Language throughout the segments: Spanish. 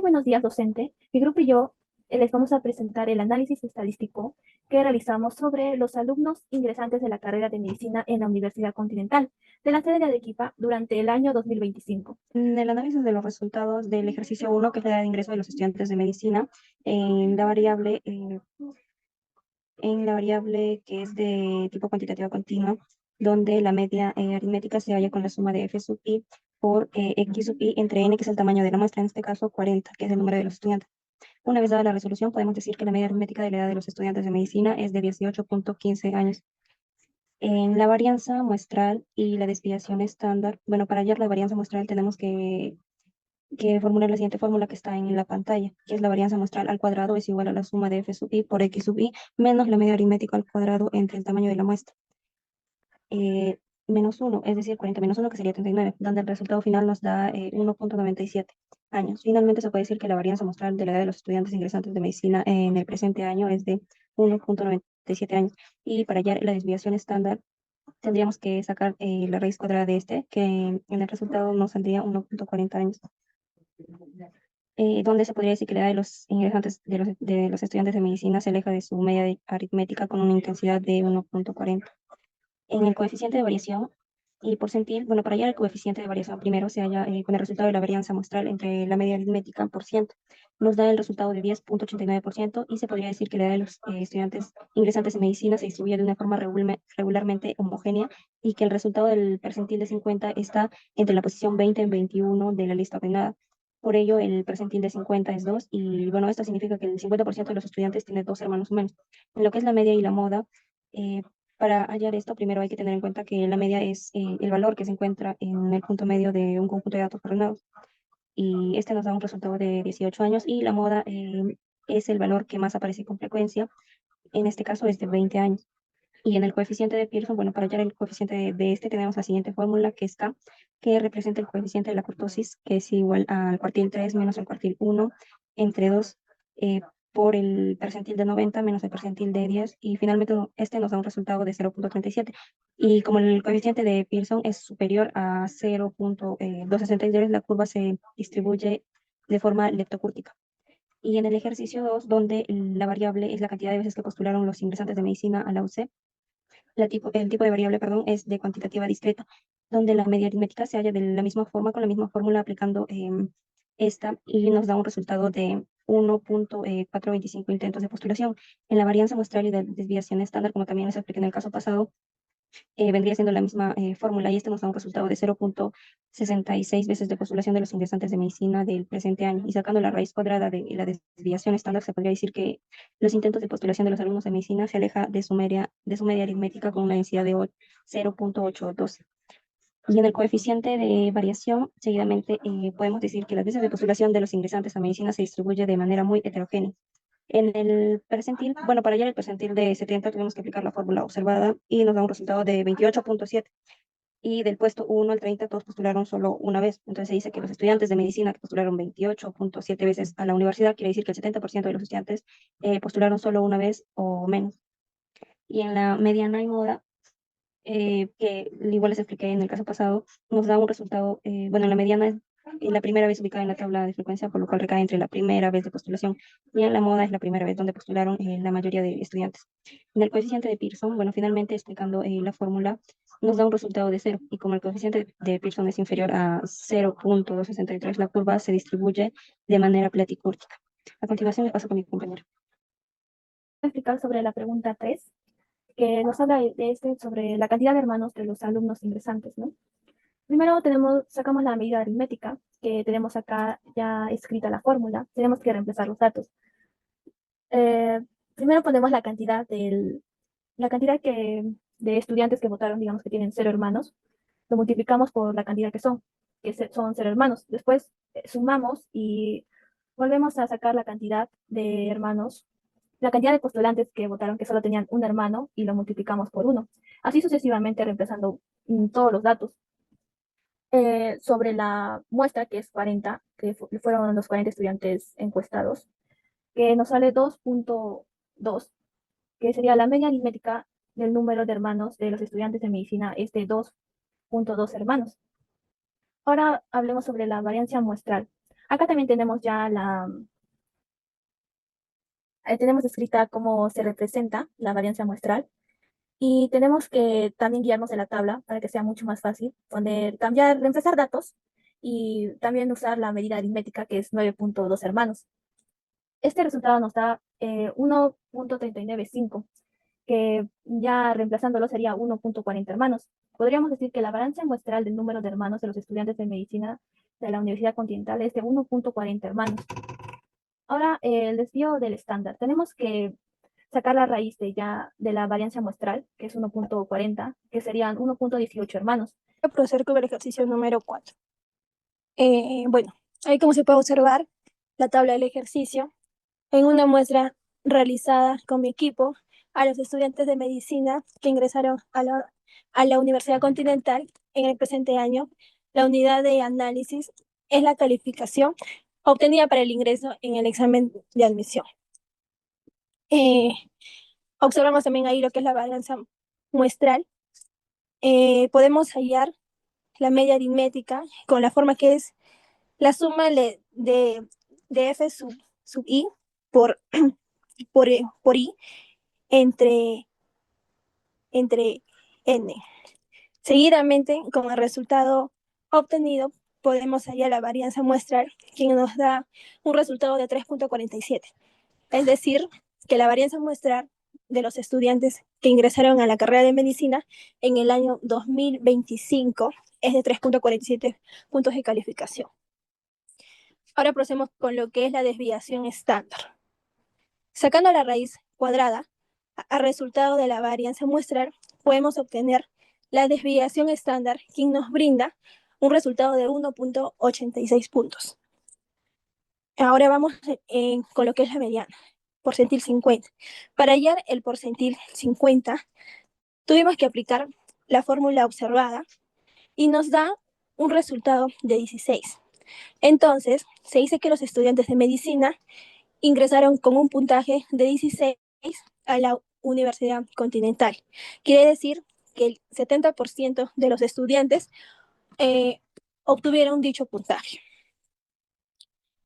Muy buenos días, docente. Mi grupo y yo les vamos a presentar el análisis estadístico que realizamos sobre los alumnos ingresantes de la carrera de medicina en la Universidad Continental de la sede de Arequipa durante el año 2025. En el análisis de los resultados del ejercicio 1, que es la edad de ingreso de los estudiantes de medicina, en la variable, que es de tipo cuantitativa continua, donde la media aritmética se halla con la suma de f sub i por x sub i entre n, que es el tamaño de la muestra, en este caso 40, que es el número de los estudiantes. Una vez dada la resolución, podemos decir que la media aritmética de la edad de los estudiantes de medicina es de 18.15 años. En la varianza muestral y la desviación estándar, bueno, para hallar la varianza muestral tenemos que formular la siguiente fórmula que está en la pantalla, que es la varianza muestral al cuadrado es igual a la suma de f sub i por x sub i menos la media aritmética al cuadrado entre el tamaño de la muestra. Menos 1, es decir, 40 menos 1, que sería 39, donde el resultado final nos da 1.97 años. Finalmente, se puede decir que la varianza muestral de la edad de los estudiantes ingresantes de medicina en el presente año es de 1.97 años. Y para hallar la desviación estándar, tendríamos que sacar la raíz cuadrada de este, que en el resultado nos saldría 1.40 años. Donde se podría decir que la edad de los ingresantes de los estudiantes de medicina se aleja de su media aritmética con una intensidad de 1.40. En el coeficiente de variación y porcentil, bueno, para hallar el coeficiente de variación primero se halla con el resultado de la varianza muestral entre la media aritmética por ciento. Nos da el resultado de 10.89% y se podría decir que la edad de los estudiantes ingresantes en medicina se distribuye de una forma regularmente homogénea y que el resultado del percentil de 50 está entre la posición 20 y 21 de la lista ordenada. Por ello, el percentil de 50 es 2 y bueno, esto significa que el 50% de los estudiantes tiene 2 hermanos o menos. En lo que es la media y la moda, eh, para hallar esto, primero hay que tener en cuenta que la media es el valor que se encuentra en el punto medio de un conjunto de datos ordenados. Y este nos da un resultado de 18 años y la moda es el valor que más aparece con frecuencia. En este caso es de 20 años. Y en el coeficiente de Pearson, bueno, para hallar el coeficiente de este tenemos la siguiente fórmula que es K, que representa el coeficiente de la kurtosis, que es igual al cuartil 3 menos el cuartil 1 entre 2 por el percentil de 90 menos el percentil de 10 y finalmente este nos da un resultado de 0.37. Y como el coeficiente de Pearson es superior a 0.263, la curva se distribuye de forma leptocúrtica. Y en el ejercicio 2, donde la variable es la cantidad de veces que postularon los ingresantes de medicina a la UC, el tipo de variable, perdón, es de cuantitativa discreta, donde la media aritmética se halla de la misma forma, con la misma fórmula aplicando esta y nos da un resultado de 1.425 intentos de postulación. En la varianza muestral y de desviación estándar, como también les expliqué en el caso pasado, vendría siendo la misma fórmula y este nos da un resultado de 0.66 veces de postulación de los ingresantes de medicina del presente año. Y sacando la raíz cuadrada de la desviación estándar, se podría decir que los intentos de postulación de los alumnos de medicina se aleja de su media aritmética con una densidad de 0.812. Y en el coeficiente de variación, seguidamente, podemos decir que las veces de postulación de los ingresantes a medicina se distribuye de manera muy heterogénea. En el percentil, bueno, para hallar el percentil de 70 tuvimos que aplicar la fórmula observada y nos da un resultado de 28.7. Y del puesto 1 al 30 todos postularon solo una vez. Entonces se dice que los estudiantes de medicina que postularon 28.7 veces a la universidad, quiere decir que el 70% de los estudiantes postularon solo una vez o menos. Y en la mediana y moda, que igual les expliqué en el caso pasado, nos da un resultado, bueno, la mediana es la primera vez ubicada en la tabla de frecuencia, por lo cual recae entre la primera vez de postulación y en la moda es la primera vez donde postularon la mayoría de estudiantes. En el coeficiente de Pearson, bueno, finalmente explicando la fórmula, nos da un resultado de 0 y como el coeficiente de Pearson es inferior a 0.263, la curva se distribuye de manera platicúrtica. A continuación le paso con mi compañero. Voy a explicar sobre la pregunta 3, que nos habla sobre la cantidad de hermanos de los alumnos ingresantes, ¿no? Primero sacamos la medida aritmética, que tenemos acá ya escrita la fórmula. Tenemos que reemplazar los datos. Eh, Primero ponemos la cantidad de estudiantes que votaron, digamos que tienen 0 hermanos, lo multiplicamos por la cantidad son 0 hermanos. Después sumamos y volvemos a sacar la cantidad de hermanos, la cantidad de postulantes que votaron que solo tenían un hermano y lo multiplicamos por 1. Así sucesivamente reemplazando todos los datos. Sobre la muestra, que es 40, que fueron los 40 estudiantes encuestados, que nos sale 2.2, que sería la media aritmética del número de hermanos de los estudiantes de medicina, es de 2.2 hermanos. Ahora hablemos sobre la variancia muestral. Acá también tenemos ya tenemos escrita cómo se representa la varianza muestral y tenemos que también guiarnos de la tabla para que sea mucho más fácil, poner, cambiar, reemplazar datos y también usar la medida aritmética que es 9.2 hermanos. Este resultado nos da 1.395, que ya reemplazándolo sería 1.40 hermanos. Podríamos decir que la varianza muestral del número de hermanos de los estudiantes de medicina de la Universidad Continental es de 1.40 hermanos. Ahora, el desvío del estándar. Tenemos que sacar la raíz de la varianza muestral, que es 1.40, que serían 1.18 hermanos. Voy a proceder con el ejercicio número 4. Bueno, ahí como se puede observar la tabla del ejercicio, en una muestra realizada con mi equipo a los estudiantes de medicina que ingresaron a la Universidad Continental en el presente año, la unidad de análisis es la calificación obtenida para el ingreso en el examen de admisión. Observamos también ahí lo que es la balanza muestral. Podemos hallar la media aritmética con la forma que es la suma de f sub i por, por i entre n. Seguidamente, con el resultado obtenido, podemos hallar la varianza muestral, que nos da un resultado de 3.47. Es decir, que la varianza muestral de los estudiantes que ingresaron a la carrera de medicina en el año 2025 es de 3.47 puntos de calificación. Ahora procedemos con lo que es la desviación estándar. Sacando la raíz cuadrada, a resultado de la varianza muestral, podemos obtener la desviación estándar, que nos brinda un resultado de 1.86 puntos. Ahora vamos con lo que es la mediana, porcentil 50. Para hallar el porcentil 50, tuvimos que aplicar la fórmula observada y nos da un resultado de 16. Entonces, se dice que los estudiantes de medicina ingresaron con un puntaje de 16 a la Universidad Continental. Quiere decir que el 70% de los estudiantes obtuvieron dicho puntaje.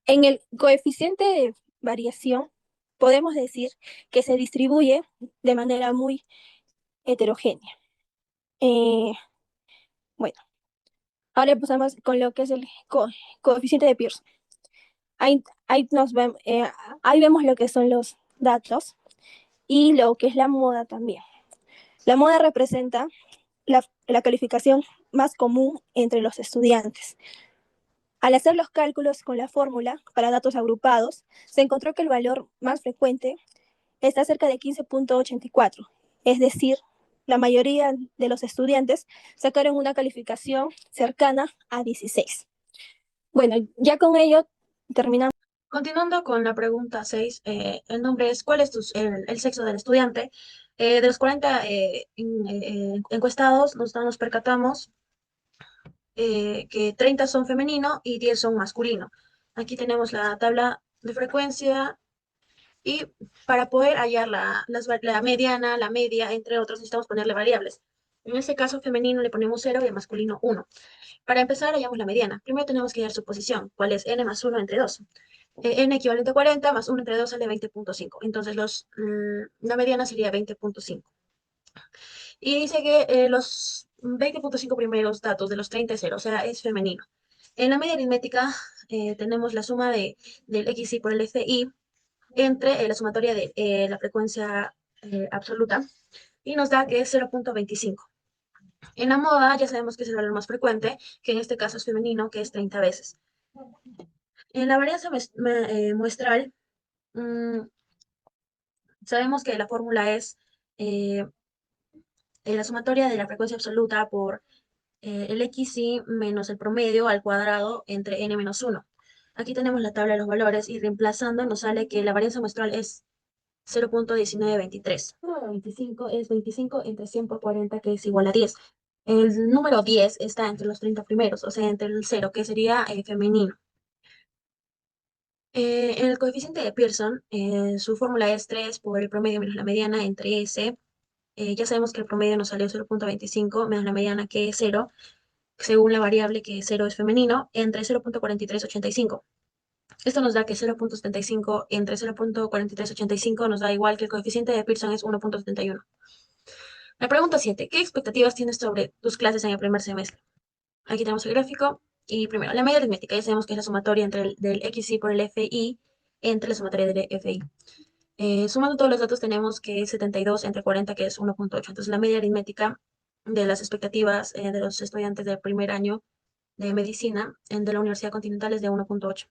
En el coeficiente de variación, podemos decir que se distribuye de manera muy heterogénea. Bueno, ahora empezamos con lo que es el coeficiente de Pearson. Ahí vemos lo que son los datos y lo que es la moda también. La moda representa la calificación más común entre los estudiantes. Al hacer los cálculos con la fórmula para datos agrupados, se encontró que el valor más frecuente está cerca de 15.84, es decir, la mayoría de los estudiantes sacaron una calificación cercana a 16. Bueno, ya con ello terminamos. Continuando con la pregunta 6, el nombre es ¿cuál es el sexo del estudiante? De los 40 encuestados, nos percatamos que 30 son femenino y 10 son masculino. Aquí tenemos la tabla de frecuencia y para poder hallar la mediana, la media, entre otros, necesitamos ponerle variables. En este caso, femenino le ponemos 0 y a masculino 1. Para empezar, hallamos la mediana. Primero tenemos que hallar su posición, cuál es n más 1 entre 2. N equivalente a 40 más 1 entre 2 sale 20.5. Entonces, la mediana sería 20.5. Y dice que los 20.5 primeros datos de los 30 es 0, o sea, es femenino. En la media aritmética tenemos la suma del XI por el FI entre la sumatoria de la frecuencia absoluta y nos da que es 0.25. En la moda ya sabemos que es el valor más frecuente, que en este caso es femenino, que es 30 veces. En la varianza muestral, sabemos que la fórmula es la sumatoria de la frecuencia absoluta por el XY menos el promedio al cuadrado entre n menos 1. Aquí tenemos la tabla de los valores y reemplazando nos sale que la varianza muestral es 0.1923. El número 25 es 25 entre 100 por 40, que es igual a 10. El número 10 está entre los 30 primeros, o sea, entre el 0, que sería femenino. En el coeficiente de Pearson, su fórmula es 3 por el promedio menos la mediana entre S. Ya sabemos que el promedio nos salió 0.25 menos la mediana, que es 0, según la variable que 0 es femenino, entre 0.4385. Esto nos da que 0.75 entre 0.4385 nos da igual que el coeficiente de Pearson es 1.71. La pregunta 7. ¿Qué expectativas tienes sobre tus clases en el primer semestre? Aquí tenemos el gráfico. Y primero, la media aritmética. Ya sabemos que es la sumatoria entre del XI por el FI entre la sumatoria del FI. Sumando todos los datos tenemos que es 72 entre 40, que es 1.8. Entonces, la media aritmética de las expectativas de los estudiantes del primer año de medicina de la Universidad Continental es de 1.8.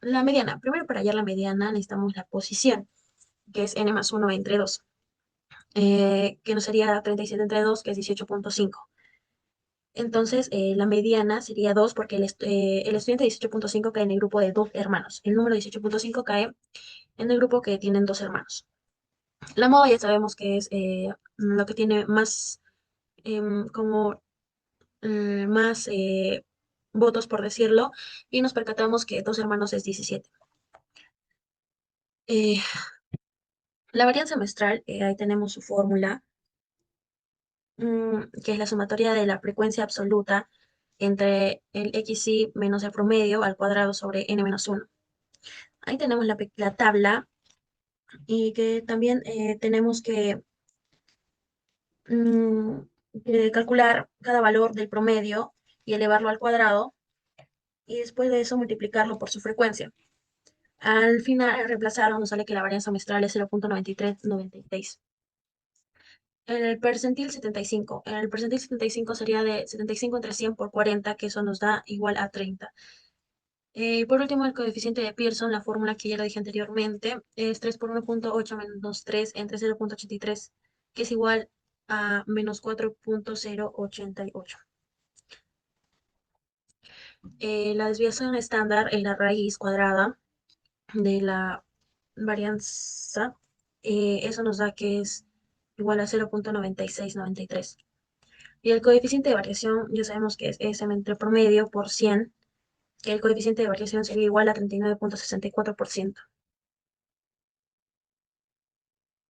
La mediana. Primero, para hallar la mediana necesitamos la posición, que es n más 1 entre 2, que nos sería 37 entre 2, que es 18.5. Entonces, la mediana sería 2 porque el estudiante 18.5 cae en el grupo de dos hermanos. El número 18.5 cae en el grupo que tienen dos hermanos. La moda ya sabemos que es lo que tiene más, más votos, por decirlo, y nos percatamos que dos hermanos es 17. La varianza semestral, ahí tenemos su fórmula, que es la sumatoria de la frecuencia absoluta entre el XI menos el promedio al cuadrado sobre n menos 1. Ahí tenemos la tabla y que también tenemos mm, que calcular cada valor del promedio y elevarlo al cuadrado y después de eso multiplicarlo por su frecuencia. Al final, al reemplazarlo, nos sale que la varianza semestral es 0.9396. En el percentil 75. En el percentil 75 sería de 75 entre 100 por 40, que eso nos da igual a 30. Por último, el coeficiente de Pearson, la fórmula que ya lo dije anteriormente, es 3 por 1.8 menos 3 entre 0.83, que es igual a menos 4.088. La desviación estándar es la raíz cuadrada de la varianza. Eso nos da que es igual a 0.9693. Y el coeficiente de variación, ya sabemos que es S entre promedio por 100, que el coeficiente de variación sería igual a 39.64%.